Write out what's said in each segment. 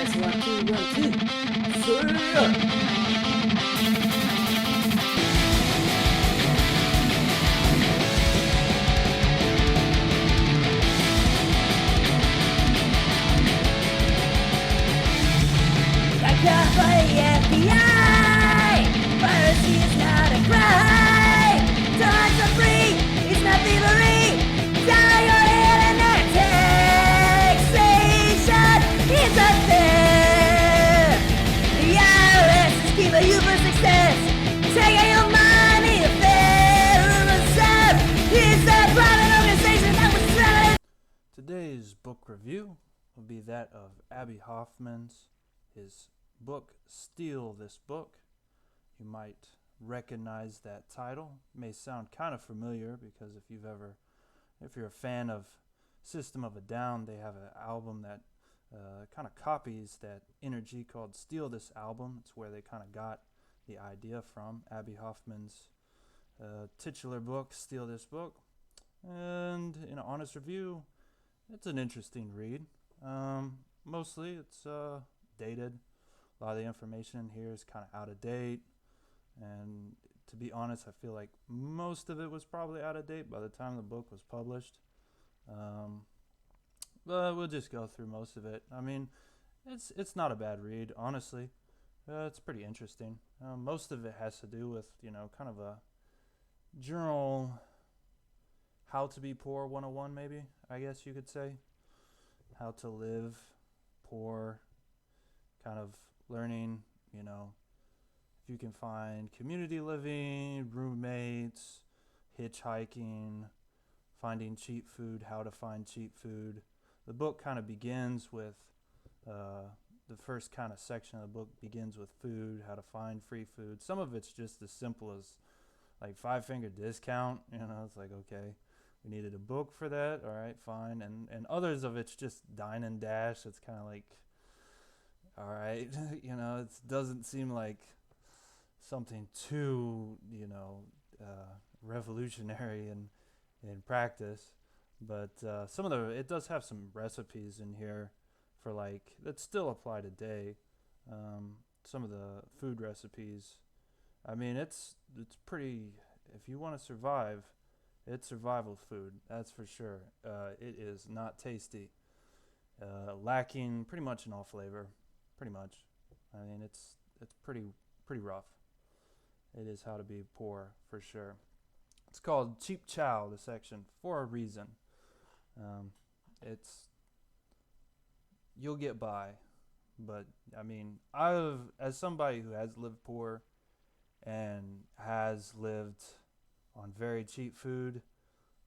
test, 1, 2, 1, 2. Surya. Got caught by the FBI. Piracy is not a crime. Dogs are free. It's not thievery. Dollar your internet taxation is unfair. The IRS is keeping you for success. Taking your money, the Federal Reserve is a private organization that was selling. Today's book review will be that of Abbie Hoffman's his book, Steal This Book. You might recognize that title. It may sound kind of familiar because if you're a fan of System of a Down, they have an album that kind of copies that energy called Steal This Album. It's where they kind of got the idea from. Abbie Hoffman's titular book, Steal This Book. And in an honest review, it's an interesting read. Mostly it's dated. A lot of the information in here is kind of out of date, and to be honest, I feel like most of it was probably out of date by the time the book was published. But we'll just go through most of it. I mean, it's not a bad read, honestly. It's pretty interesting. Most of it has to do with kind of a general how to be poor 101, maybe, I guess you could say. How to live poor, kind of learning, if you can find community living, roommates, hitchhiking, finding cheap food, how to find cheap food. The book kind of begins with, the first kind of section of the book begins with food, how to find free food. Some of it's just as simple as like 5-finger discount, it's like, okay, we needed a book for that, all right, fine. And others of it's just dine and dash. It's kind of like, all right, it doesn't seem like something too, revolutionary in practice. But it does have some recipes in here for that still apply today. Some of the food recipes, I mean, it's pretty, if you want to survive, it's survival food, that's for sure. It is not tasty, lacking pretty much in all flavor. Pretty much. I mean, it's pretty rough. It is how to be poor for sure. It's called Cheap Chow, the section, for a reason. It's you'll get by, but I mean, as somebody who has lived poor and has lived on very cheap food,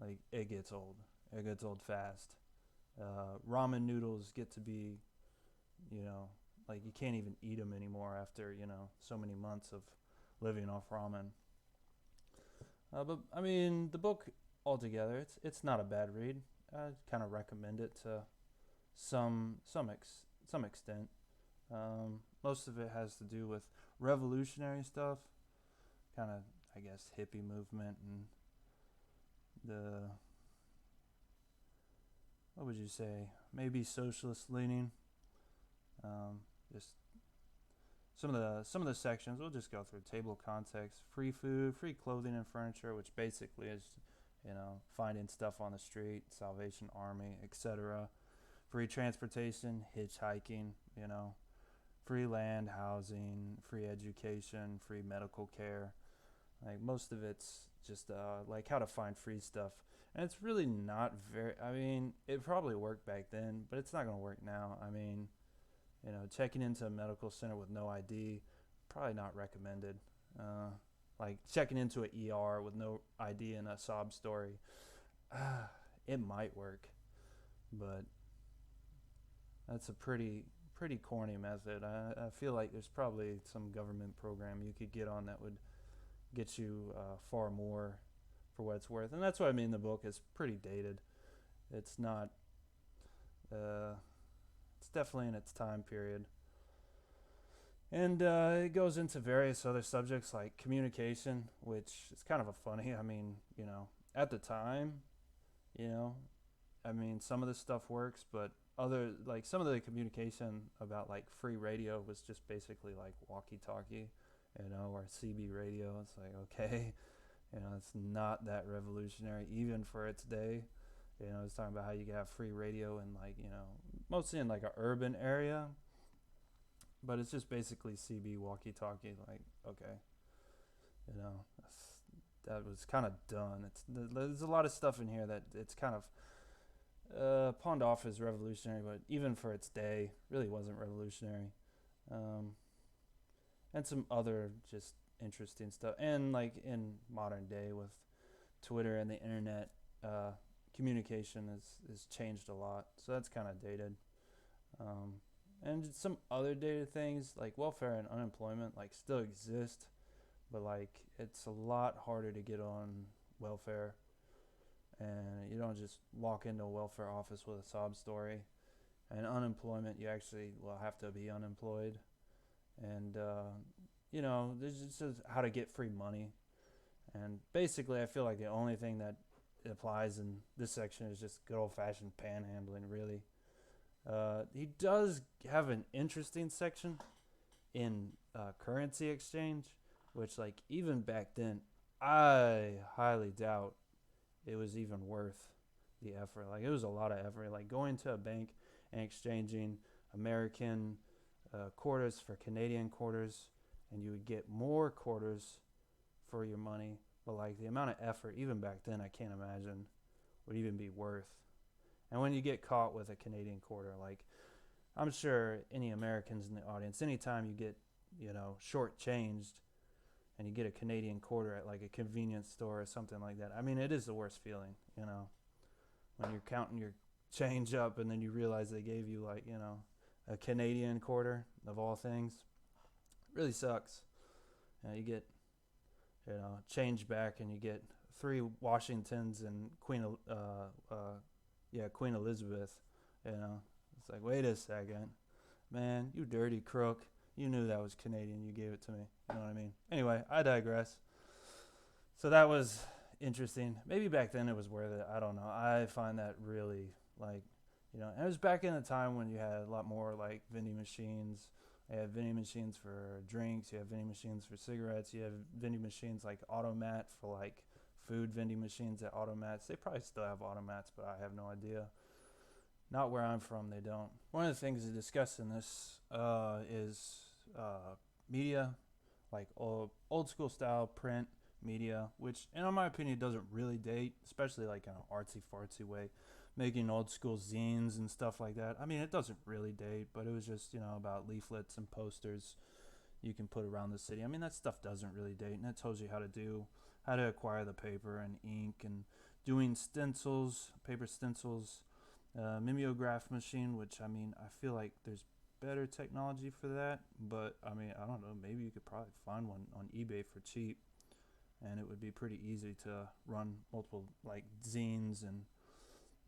like it gets old. It gets old fast. Ramen noodles get to be, like you can't even eat them anymore after so many months of living off ramen. But I mean, the book altogether, it's not a bad read. I kind of recommend it to some extent. Most of it has to do with revolutionary stuff, kind of I guess hippie movement and what would you say, maybe socialist leaning. Just some of the sections we'll just go through. Table of contents: free food, free clothing and furniture, which basically is finding stuff on the street, Salvation Army, etc. Free transportation, hitchhiking, free land, housing, free education, free medical care. Like most of it's just like how to find free stuff. And it's really not I mean, it probably worked back then, but it's not going to work now. I mean, checking into a medical center with no ID, probably not recommended. Like checking into an ER with no ID and a sob story, it might work, but that's a pretty corny method. I feel like there's probably some government program you could get on that would get you far more for what it's worth. And that's what I mean. The book is pretty dated. It's not. It's definitely in its time period. And it goes into various other subjects like communication, which is kind of a funny. I mean, at the time, I mean, some of this stuff works, but other, like, some of the communication about like free radio was just basically like walkie-talkie, or CB radio. It's like, okay, it's not that revolutionary even for its day. It's talking about how you can have free radio in, like, mostly in like a urban area, but it's just basically CB walkie-talkie. Like, okay, that was kind of done. There's a lot of stuff in here that it's kind of pawned off as revolutionary, but even for its day, really wasn't revolutionary. And some other just interesting stuff. And like in modern day with Twitter and the internet, communication is changed a lot. So that's kind of dated. And some other dated things like welfare and unemployment like still exist, but like it's a lot harder to get on welfare, and you don't just walk into a welfare office with a sob story. And unemployment, you actually will have to be unemployed. And there's just how to get free money. And basically, I feel like the only thing that applies in this section is just good old-fashioned panhandling, really. He does have an interesting section in currency exchange, which, like, even back then, I highly doubt it was even worth the effort. Like, it was a lot of effort. Like, going to a bank and exchanging American quarters for Canadian quarters, and you would get more quarters for your money. But, like, the amount of effort, even back then, I can't imagine would even be worth. And when you get caught with a Canadian quarter, like, I'm sure any Americans in the audience, anytime you get, shortchanged and you get a Canadian quarter at like a convenience store or something like that, I mean, it is the worst feeling, when you're counting your change up and then you realize they gave you like, a Canadian quarter of all things. It really sucks. You get, change back and you get 3 Washingtons and Queen Elizabeth. It's like, wait a second, man, you dirty crook. You knew that was Canadian. You gave it to me. You know what I mean? Anyway, I digress. So that was interesting. Maybe back then it was worth it. I don't know. I find that really, like, and it was back in a time when you had a lot more, like, vending machines. You had vending machines for drinks. You have vending machines for cigarettes. You have vending machines like Automat for, like, food vending machines at Automats. They probably still have Automats, but I have no idea. Not where I'm from, they don't. One of the things to discuss in this is media, like old school style print media, which, in my opinion, doesn't really date, especially like in an artsy fartsy way. Making old school zines and stuff like that. I mean, it doesn't really date, but it was just, about leaflets and posters you can put around the city. I mean, that stuff doesn't really date, and it tells you how to acquire the paper and ink, and doing stencils, paper stencils, mimeograph machine, which, I mean, I feel like there's better technology for that, but I mean, I don't know, maybe you could probably find one on eBay for cheap, and it would be pretty easy to run multiple, like, zines. And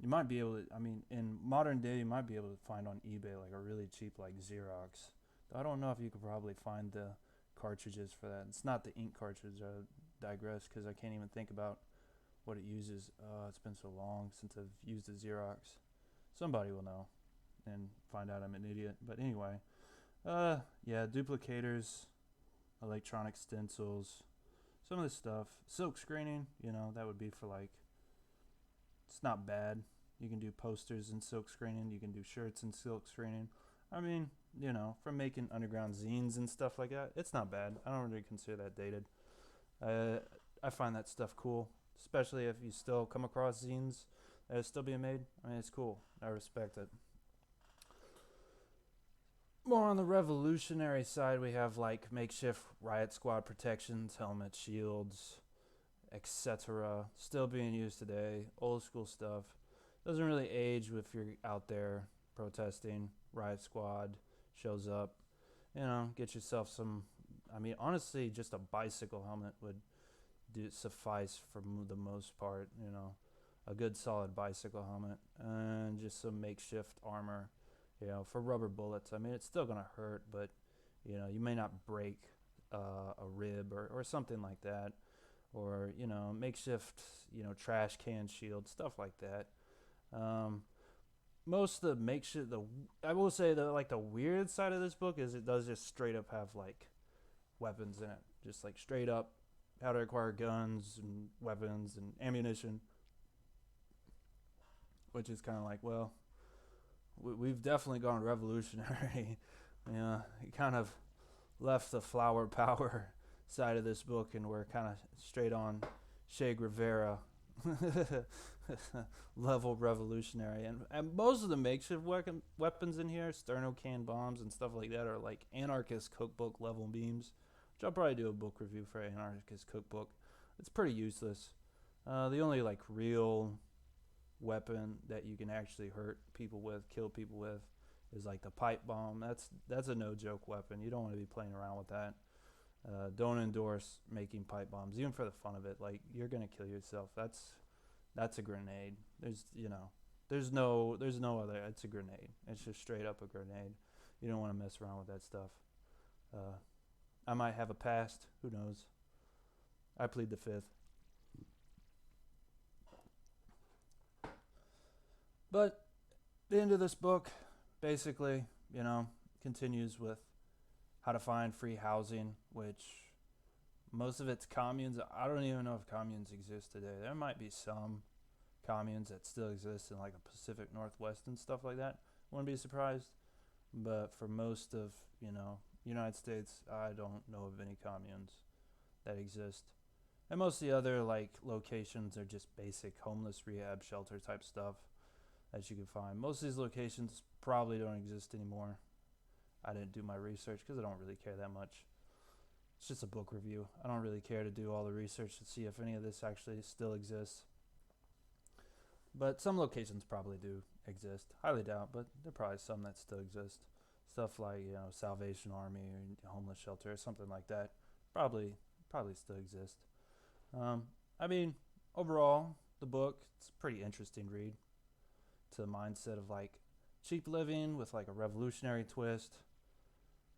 you might be able to, I mean, in modern day, you might be able to find on eBay like a really cheap, like, Xerox. I don't know if you could probably find the cartridges for that. It's not the ink cartridge. I digress because I can't even think about what it uses. It's been so long since I've used a Xerox. Somebody will know and find out I'm an idiot. But anyway, duplicators, electronic stencils, some of this stuff. Silk screening, that would be for, like, it's not bad. You can do posters in silk screening. You can do shirts in silk screening. I mean, from making underground zines and stuff like that, it's not bad. I don't really consider that dated. I find that stuff cool, especially if you still come across zines that are still being made. I mean, it's cool. I respect it. More on the revolutionary side, we have, like, makeshift riot squad protections, helmets, shields, etc. Still being used today. Old school stuff. Doesn't really age if you're out there protesting. Riot squad shows up. Get yourself some. I mean, honestly, just a bicycle helmet would suffice for the most part. A good solid bicycle helmet and just some makeshift armor. For rubber bullets. I mean, it's still gonna hurt, but you may not break a rib or something like that. Or, makeshift, trash can shield, stuff like that. most of the makeshift, I will say that like the weird side of this book is it does just straight up have like weapons in it, just like straight up how to acquire guns and weapons and ammunition, which is kind of like, well, we've definitely gone revolutionary. Yeah, he kind of left the flower power side of this book, and we're kind of straight on Che Guevara level revolutionary. And most of the makeshift weapons in here, sterno can bombs and stuff like that, are like anarchist cookbook level memes, which I'll probably do a book review for anarchist cookbook. It's pretty useless. The only like real weapon that you can actually hurt people with, kill people with, is like the pipe bomb. That's a no joke weapon. You don't want to be playing around with that. Don't endorse making pipe bombs, even for the fun of it. Like, you're gonna kill yourself. That's a grenade. There's no other. It's a grenade. It's just straight up a grenade. You don't want to mess around with that stuff. I might have a past. Who knows? I plead the fifth. But the end of this book, basically, continues with how to find free housing, which most of it's communes. I don't even know if communes exist today. There might be some communes that still exist in like a Pacific Northwest and stuff like that. Wouldn't be surprised. But for most of, United States, I don't know of any communes that exist. And most of the other like locations are just basic homeless rehab shelter type stuff that you can find. Most of these locations probably don't exist anymore. I didn't do my research because I don't really care that much. It's just a book review. I don't really care to do all the research to see if any of this actually still exists. But some locations probably do exist. Highly doubt, but there are probably some that still exist. Stuff like, Salvation Army or homeless shelter or something like that. Probably still exist. Overall, the book, it's a pretty interesting read. To the mindset of like cheap living with like a revolutionary twist,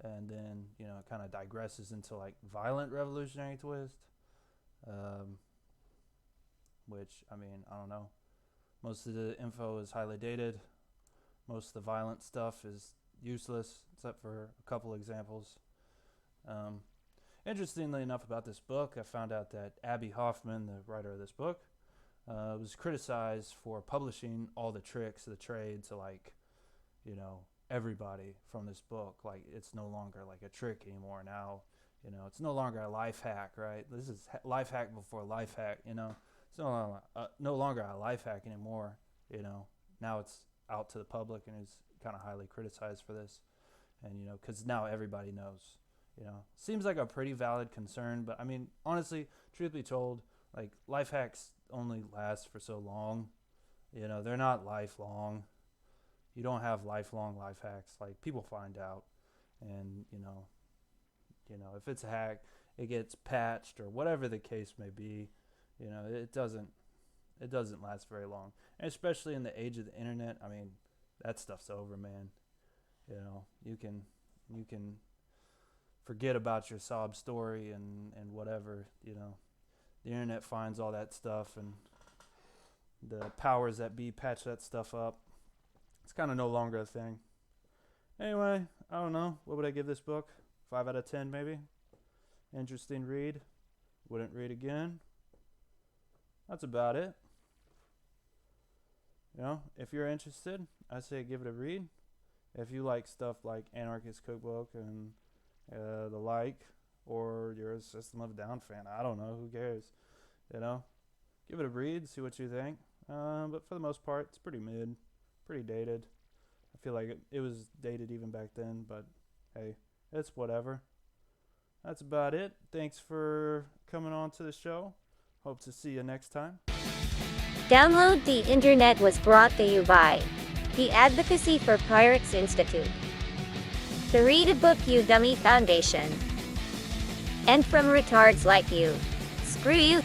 and then it kind of digresses into like violent revolutionary twist, which I don't know, most of the info is highly dated. Most of the violent stuff is useless except for a couple examples. Interestingly enough about this book, I found out that Abbie Hoffman, the writer of this book, was criticized for publishing all the tricks of the trade to everybody from this book. Like, it's no longer like a trick anymore now. It's no longer a life hack, right? This is life hack before life hack. It's no longer a life hack anymore. Now it's out to the public, and is kind of highly criticized for this. And because now everybody knows. Seems like a pretty valid concern, but honestly, truth be told, like, life hacks only last for so long. They're not lifelong. You don't have lifelong life hacks. Like, people find out, and if it's a hack, it gets patched or whatever the case may be. It doesn't last very long. And especially in the age of the internet, that stuff's over, man. You can forget about your sob story and whatever. The internet finds all that stuff, and the powers that be patch that stuff up. It's kind of no longer a thing. Anyway, I don't know. What would I give this book? 5 out of 10 maybe? Interesting read. Wouldn't read again. That's about it. If you're interested, I say give it a read. If you like stuff like Anarchist Cookbook and the like, or you're a System of a Down fan, I don't know, who cares? Give it a read, see what you think. But for the most part, it's pretty mid, pretty dated. I feel like it was dated even back then, but hey, it's whatever. That's about it. Thanks for coming on to the show. Hope to see you next time. Download the Internet was brought to you by the Advocacy for Pirates Institute, the Read a Book You Dummy Foundation, and from retards like you. Screw you.